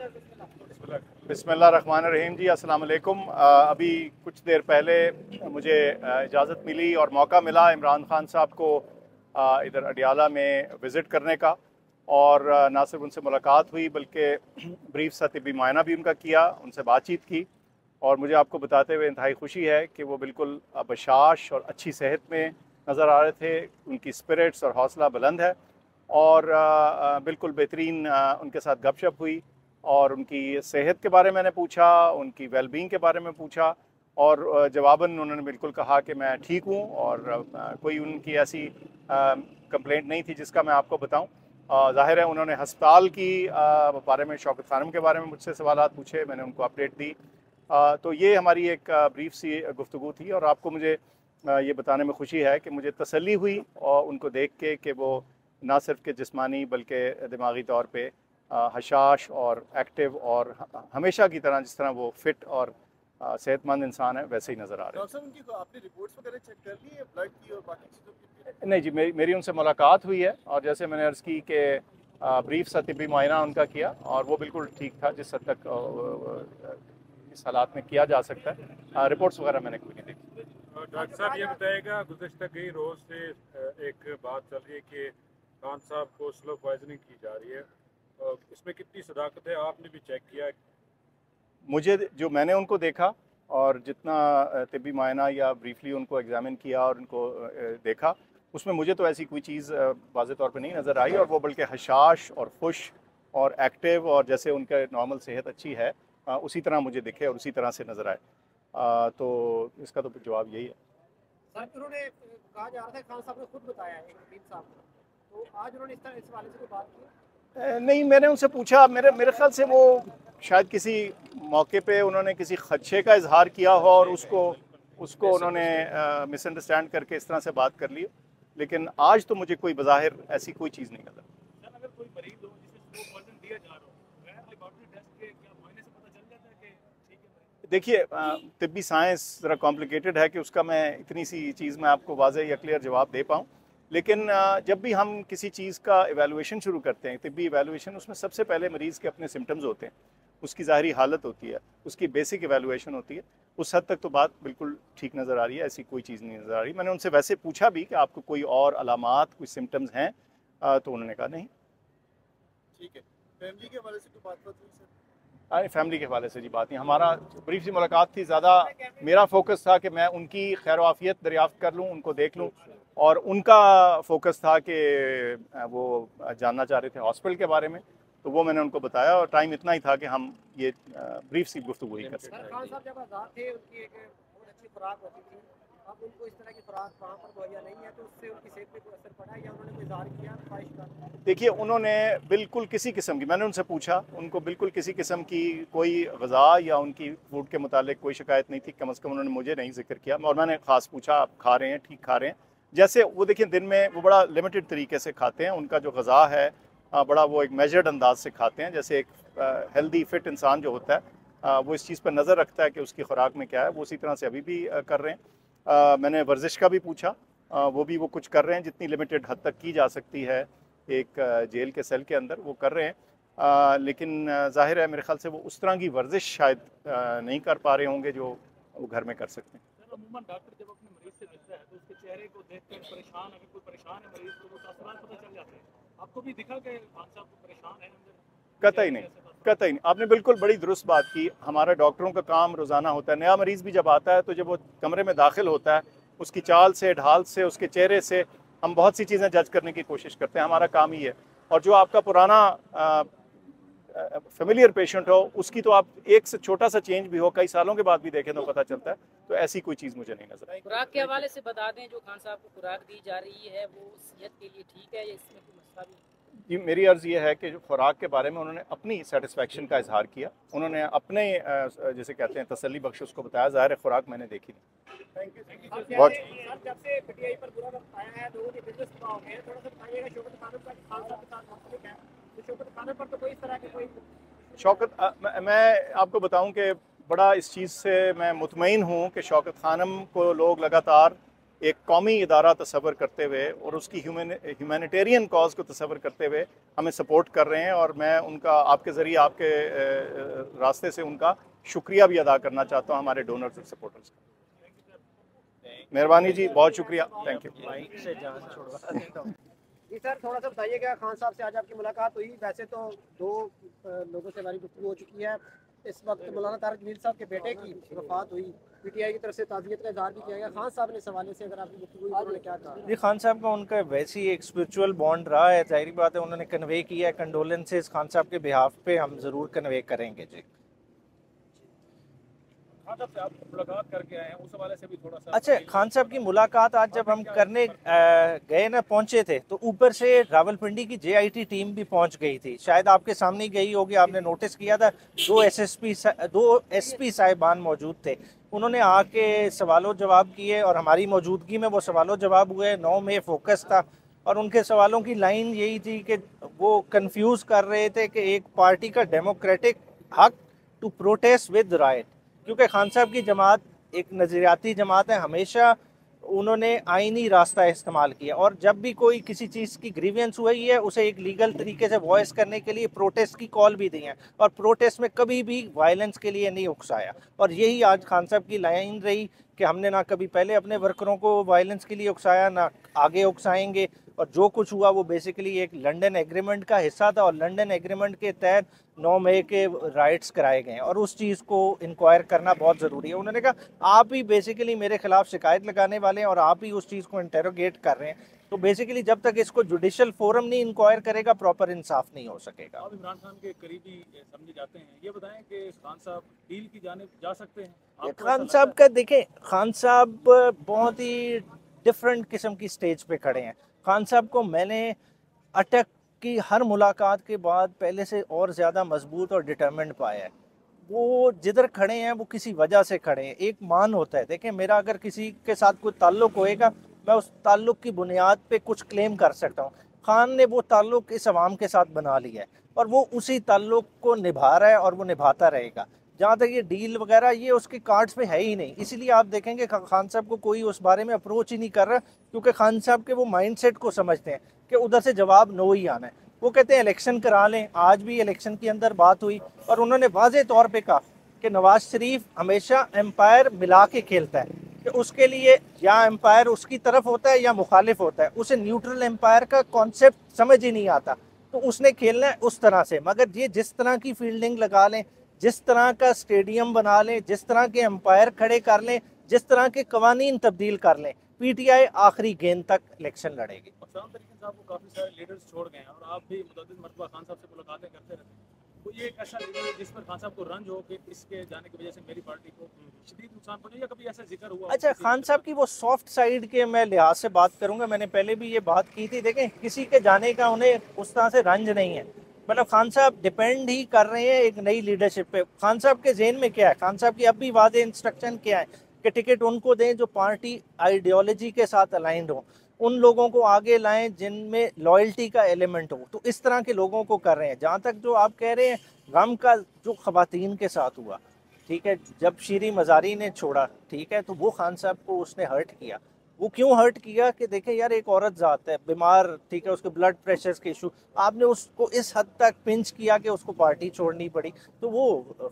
बिस्मिल्लाहिर्रहमानिर्रहीम जी, अस्सलाम वालेकुम। अभी कुछ देर पहले मुझे इजाज़त मिली और मौका मिला इमरान खान साहब को इधर अडियाला में विज़िट करने का। और ना सिर्फ उनसे मुलाकात हुई बल्कि ब्रीफ सा तिब्बी मुआयना भी उनका किया, उनसे बातचीत की। और मुझे आपको बताते हुए इंतहाई खुशी है कि वो बिल्कुल बशाश और अच्छी सेहत में नज़र आ रहे थे। उनकी स्पिरिट्स और हौसला बुलंद है और बिल्कुल बेहतरीन उनके साथ गपशप हुई और उनकी सेहत के बारे में मैंने पूछा, उनकी वेलबींग के बारे में पूछा। और जवाबन उन्होंने बिल्कुल कहा कि मैं ठीक हूँ और कोई उनकी ऐसी कंप्लेंट नहीं थी जिसका मैं आपको बताऊँ। ज़ाहिर है उन्होंने हस्पताल की बारे में, शौकत खानम के बारे में मुझसे सवालात पूछे, मैंने उनको अपडेट दी। तो ये हमारी एक ब्रीफ सी गुफ्तगू थी और आपको मुझे ये बताने में खुशी है कि मुझे तसल्ली हुई और उनको देख के कि वो ना सिर्फ के जिस्मानी बल्कि दिमागी तौर पे हशाश और एक्टिव और हमेशा की तरह जिस तरह वो फिट और सेहतमंद इंसान है वैसे ही नज़र आ रहे हैं। डॉक्टर साहब, उनकी आपने रिपोर्ट्स वगैरह चेक कर ली है, ब्लड की और बाकी चीज़ों की? नहीं जी, मेरी उनसे मुलाकात हुई है और जैसे मैंने अर्ज़ की कि ब्रीफ सा तिब्बी मुआयना उनका किया और वो बिल्कुल ठीक था जिस हद तक इस हालात में किया जा सकता है। रिपोर्ट्स वगैरह मैंने कोई नहीं देखी। डॉक्टर साहब ये बताएगा, गुज़श्ता कई रोज़ से एक बात चल रही है कि खान साहब को स्लो पॉइजनिंग की जा रही है, इसमें कितनी सदाकत है? आपने भी चेक किया? मुझे जो मैंने उनको देखा और जितना तिब्बी मुआयना या ब्रीफली उनको एग्जामिन किया और उनको देखा, उसमें मुझे तो ऐसी कोई चीज़ वाज़े तौर पे नहीं नज़र आई और वो बल्कि हशाश और खुश और एक्टिव और जैसे उनका नॉर्मल सेहत अच्छी है उसी तरह मुझे दिखे और उसी तरह से नज़र आए। तो इसका तो जवाब यही है। सर, उन्होंने कहा जा रहा था, खान साहब ने खुद बताया एक वकील साहब को, तो आज उन्होंने इस हवाले से कोई बात की? नहीं, मैंने उनसे पूछा, मेरे मेरे ख्याल से वो शायद किसी मौके पे उन्होंने किसी खदशे का इजहार किया हो और उसको उसको उन्होंने मिसअंडरस्टैंड करके इस तरह से बात कर ली। लेकिन आज तो मुझे कोई बज़ाहिर ऐसी कोई चीज़ नहीं नजर। अगर कोई मरीज हो जिसे स्लो पॉइजन दिया जा रहा हो, गैर लेबोरेटरी टेस्ट के क्या मुआयने से पता चल जाता है कि ठीक है? देखिए, तिब्बी साइंस ज़रा कॉम्प्लिकेटेड है कि उसका मैं इतनी सी चीज़ में आपको वाज़ेह या क्लियर जवाब दे पाऊँ। लेकिन जब भी हम किसी चीज़ का एवेलुएशन शुरू करते हैं, तिब्बी एवेलुएशन, उसमें सबसे पहले मरीज़ के अपने सिम्टम्स होते हैं, उसकी ज़ाहरी हालत होती है, उसकी बेसिक एवेलुएशन होती है। उस हद तक तो बात बिल्कुल ठीक नज़र आ रही है, ऐसी कोई चीज़ नहीं नज़र आ रही। मैंने उनसे वैसे पूछा भी कि आपको कोई और अलामात, कोई सिम्टम्स हैं, तो उन्होंने कहा नहीं। ठीक है। फैमिली के हवाले से कोई बात हुई सर? अरे फैमिली के हवाले से जी बात नहीं, हमारा ब्रीफ सी मुलाकात थी। ज़्यादा मेरा फोकस था कि मैं उनकी खैर वाफियत दरियाफ्त कर लूँ, उनको देख लूँ, और उनका फोकस था कि वो जानना चाह रहे थे हॉस्पिटल के बारे में, तो वो मैंने उनको बताया और टाइम इतना ही था कि हम ये ब्रीफ सी गुफ्तगू ही कर सकें। सर, खान साहब जब आज़ाद थे उनकी एक बहुत अच्छी खुराक होती थी, अब उनको इस तरह की खुराक वहाँ पर मुहैया नहीं है, तो उससे उनकी सेहत पे कोई असर पड़ा है या उन्होंने कोई इज़हार किया ख्वाहिश का? देखिए, उन्होंने बिल्कुल किसी किस्म की, मैंने उनसे पूछा, उनको बिल्कुल किसी किस्म की कोई ग़िज़ा या उनकी फूड के मुतालिक कोई शिकायत नहीं थी, कम अज़ कम उन्होंने मुझे नहीं जिक्र किया। और मैंने ख़ास पूछा, आप खा रहे हैं, ठीक खा रहे हैं? जैसे वो देखिए, दिन में वो बड़ा लिमिटेड तरीके से खाते हैं, उनका जो ग़िज़ा है बड़ा वो एक मेजर्ड अंदाज से खाते हैं। जैसे एक हेल्दी फिट इंसान जो होता है वो इस चीज़ पर नज़र रखता है कि उसकी खुराक में क्या है, वो उसी तरह से अभी भी कर रहे हैं। मैंने वर्जिश का भी पूछा, वो भी वो कुछ कर रहे हैं जितनी लिमिटेड हद तक की जा सकती है एक जेल के सेल के अंदर, वो कर रहे हैं। लेकिन ज़ाहिर है मेरे ख्याल से वो उस तरह की वर्जिश शायद नहीं कर पा रहे होंगे जो वो घर में कर सकते हैं। सर, अमूमन डॉक्टर जब अपने मरीज से मिलता है तो उसके चेहरे को देखकर परेशान, अगर कोई परेशान है मरीज तो वो तासुरात पता चल जाते हैं। आपको भी दिखा कि खान साहब को परेशान है अंदर? कतई नहीं, कतई नहीं। आपने बिल्कुल बड़ी दुरुस्त बात की। हमारा डॉक्टरों का काम रोज़ाना होता है, नया मरीज़ भी जब आता है तो जब वो कमरे में दाखिल होता है, उसकी चाल से, ढाल से, उसके चेहरे से हम बहुत सी चीज़ें जज करने की कोशिश करते हैं, हमारा काम ही है। और जो आपका पुराना फेमिलियर पेशेंट हो, उसकी तो आप एक से छोटा सा चेंज भी हो, कई सालों के बाद भी देखें तो पता चलता है। तो ऐसी कोई चीज़ मुझे नहीं नजर आई। खुराक के हवाले से बता दें, जो खान साहब को खुराक दी जा रही है वो सेहत के लिए ठीक है या इसमें कोई मसला भी? जी, मेरी अर्ज़ ये है कि जो खुराक के बारे में उन्होंने अपनी सेटिस्फेक्शन का इजहार किया, उन्होंने अपने जैसे कहते हैं तसल्ली बख्श उसको बताया। ज़ाहिर है खुराक मैंने देखी नहीं। Thank you. बहुत सर, जब से पीटीआई पर बुरा वक्त आया है, लोगों के बिजनेस तबाह हो गए हैं, थोड़ा सा बताइएगा शौकत खानम का खान साहब के साथ मुख्तलिफ है, तो शौकत खानम पर तो कोई इस तरह की कोई शौकत, मैं आपको बताऊं कि बड़ा इस चीज़ से मैं मुतमईन हूँ कि शौकत खानम को लोग लगातार एक कौमी इदारा तस्वर करते हुए और उसकी ह्यूमैनिटेरियन कॉज को तस्वर करते हुए हमें सपोर्ट कर रहे हैं। और मैं उनका आपके ज़रिए आपके रास्ते से उनका शुक्रिया भी अदा करना चाहता हूँ, हमारे डोनर्स और सपोर्टर्स का। मेहरबानी जी, बहुत शुक्रिया, थैंक यू। जी सर, थोड़ा सा बताइएगा, खान साहब से आज आपकी मुलाकात हुई, वैसे तो 2 लोगों से हमारी गुफ्तगू हो चुकी है। इस वक्त मौलाना तारिक जमील साहब के बेटे की वफात हुई, पीटीआई की तरफ से ताज़ियत का इजहार भी किया गया। खान साहब ने इस हवाले से अगर आपकी गुफ्तगू हुई, उन्होंने क्या कहा? जी, खान साहब का उनका वैसे ही एक स्पिरिचुअल बॉन्ड रहा है, जाहिर बात है उन्होंने कन्वे किया है। कंडोलेंसेस खान साहब के बिहाफ पे हम ज़रूर कन्वे करेंगे जी। खान साहब से आप मुलाकात करके आए हैं, उस हवाले से भी थोड़ा सा। अच्छा, खान साहब की मुलाकात आज जब हम करने गए ना, पहुंचे थे, तो ऊपर से रावलपिंडी की जेआईटी टीम भी पहुंच गई थी। शायद आपके सामने ही गई होगी, आपने नोटिस किया था। 2 एसपी साहिबान मौजूद थे, उन्होंने आके सवालों जवाब किए और हमारी मौजूदगी में वो सवालों जवाब हुए। 9 में फोकस था और उनके सवालों की लाइन यही थी कि वो कंफ्यूज कर रहे थे कि एक पार्टी का डेमोक्रेटिक हक टू प्रोटेस्ट विद राइट, क्योंकि खान साहब की जमात एक नज़रियाती जमात है। हमेशा उन्होंने आईनी रास्ता इस्तेमाल किया और जब भी कोई किसी चीज़ की ग्रीवियंस हुई है, उसे एक लीगल तरीके से वॉइस करने के लिए प्रोटेस्ट की कॉल भी दी है और प्रोटेस्ट में कभी भी वायलेंस के लिए नहीं उकसाया। और यही आज खान साहब की लाइन रही कि हमने ना कभी पहले अपने वर्करों को वायलेंस के लिए उकसाया, ना आगे उकसाएंगे। और जो कुछ हुआ वो बेसिकली एक लंदन एग्रीमेंट का हिस्सा था और लंदन एग्रीमेंट के तहत 9 मई के राइट्स कराए गए हैं और उस चीज़ को इंक्वायर करना बहुत ज़रूरी है। उन्होंने कहा आप ही बेसिकली मेरे खिलाफ शिकायत लगाने वाले हैं और आप ही उस चीज़ को इंटेरोगेट कर रहे हैं, तो बेसिकली जब तक इसको जुडिशल फोरम नहीं इंक्वायर करेगा, प्रॉपर इंसाफ नहीं हो सकेगा। आप इमरान खान के करीबी समझे जाते हैं, ये बताएं कि खान साहब डील की जानिब जा सकते हैं? खान साहब का देखें, खान साहब बहुत ही डिफरेंट किस्म की स्टेज पे खड़े हैं। खान साहब को मैंने अटक की हर मुलाकात के बाद पहले से और ज़्यादा मजबूत और डिटर्मिन्ड पाया है। वो जिधर खड़े हैं वो किसी वजह से खड़े हैं, एक मान होता है। देखें, मेरा अगर किसी के साथ कोई ताल्लुक़ होएगा, मैं उस ताल्लुक़ की बुनियाद पे कुछ क्लेम कर सकता हूँ। खान ने वो ताल्लुक़ इस अवाम के साथ बना लिया है और वो उसी ताल्लुक़ को निभा रहा है और वो निभाता रहेगा। जहाँ तक ये डील वगैरह, ये उसके कार्ड्स पे है ही नहीं। इसीलिए आप देखेंगे खान साहब को कोई उस बारे में अप्रोच ही नहीं कर रहा, क्योंकि खान साहब के वो माइंडसेट को समझते हैं कि उधर से जवाब नो ही आना है। वो कहते हैं इलेक्शन करा लें। आज भी इलेक्शन के अंदर बात हुई और उन्होंने वाज़े तौर पे कहा कि नवाज शरीफ हमेशा एम्पायर मिला के खेलता है, कि उसके लिए या एम्पायर उसकी तरफ होता है या मुखालिफ होता है। उसे न्यूट्रल एम्पायर का कॉन्सेप्ट समझ ही नहीं आता, तो उसने खेलना है उस तरह से। मगर ये जिस तरह की फील्डिंग लगा लें, जिस तरह का स्टेडियम बना लें, जिस तरह के एम्पायर खड़े कर लें, जिस तरह के कवानीन तब्दील कर लें, पीटीआई आखिरी गेंद तक इलेक्शन लड़ेगी। साहब को काफ़ी सारे लीडर्स छोड़ गए हैं और आप भी मुतअद्दिद मरतबा खान साहब से मुलाकातें करते रहते हैं, तो ये एक ऐसा लीडर है जिस पर खान साहब को रंज हो कि इसके जाने की वजह से मेरी पार्टी को शदीद नुकसान पहुंचे, या कभी ऐसा जिक्र हुआ? अच्छा, खान साहब की वो सॉफ्ट साइड के मैं लिहाज से बात करूंगा, मैंने पहले भी ये बात की थी। देखें, किसी के जाने का उन्हें उस तरह से रंज नहीं है। मतलब खान साहब डिपेंड ही कर रहे हैं एक नई लीडरशिप पे। खान साहब के जेहन में क्या है, खान साहब की अब भी वादे इंस्ट्रक्शन क्या है कि टिकट उनको दें जो पार्टी आइडियोलॉजी के साथ अलाइंड हो, उन लोगों को आगे लाएं जिनमें लॉयल्टी का एलिमेंट हो। तो इस तरह के लोगों को कर रहे हैं। जहाँ तक जो आप कह रहे हैं गम का जो ख़वातीन के साथ हुआ, ठीक है, जब शीरी मज़ारी ने छोड़ा, ठीक है, तो वो खान साहब को उसने हर्ट किया। वो क्यों हर्ट किया कि देखें यार, एक औरत ज़ात है, बीमार, ठीक है, उसके ब्लड प्रेशर के इशू, आपने उसको इस हद तक पिंच किया कि उसको पार्टी छोड़नी पड़ी। तो वो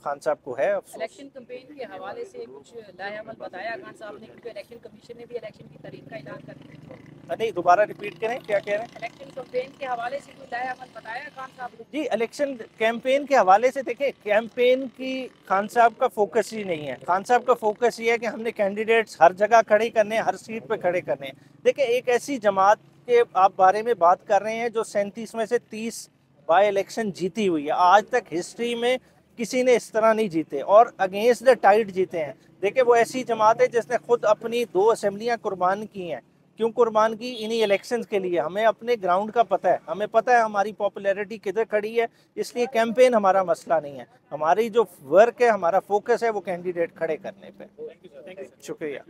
खान साहब को है अफसोस। इलेक्शन कैंपेन के हवाले से कुछ लाहेअमल बताया खान साहब ने, क्योंकि इलेक्शन कमीशन ने भी इलेक्शन की तारीख का ऐलान कर दिया। नहीं, दोबारा रिपीट करें, क्या कह रहे हैं? इलेक्शन कैंपेन के हवाले से कोई लाहेअमल बताया खान साहब ने? जी, इलेक्शन कैंपेन के हवाले से देखें, कैंपेन की खान साहब का फोकस ही नहीं है। खान साहब का फोकस ये है कि हमने कैंडिडेट्स हर जगह खड़े करने हैं, हर सीट पे खड़े करने हैं। देखें, एक ऐसी जमात के आप बारे में बात कर रहे हैं जो 37 में से 30 बाय इलेक्शन जीती हुई है। आज तक हिस्ट्री में किसी ने इस तरह नहीं जीते और अगेंस्ट द टाइड जीते हैं। देखिए, वो ऐसी जमात है जिसने खुद अपनी 2 असेंबलियाँ कुर्बान की हैं। क्यों कुर्बान की? इन्हीं इलेक्शंस के लिए। हमें अपने ग्राउंड का पता है, हमें पता है हमारी पॉपुलैरिटी किधर खड़ी है, इसलिए कैंपेन हमारा मसला नहीं है। हमारी जो वर्क है, हमारा फोकस है वो कैंडिडेट खड़े करने पे। शुक्रिया।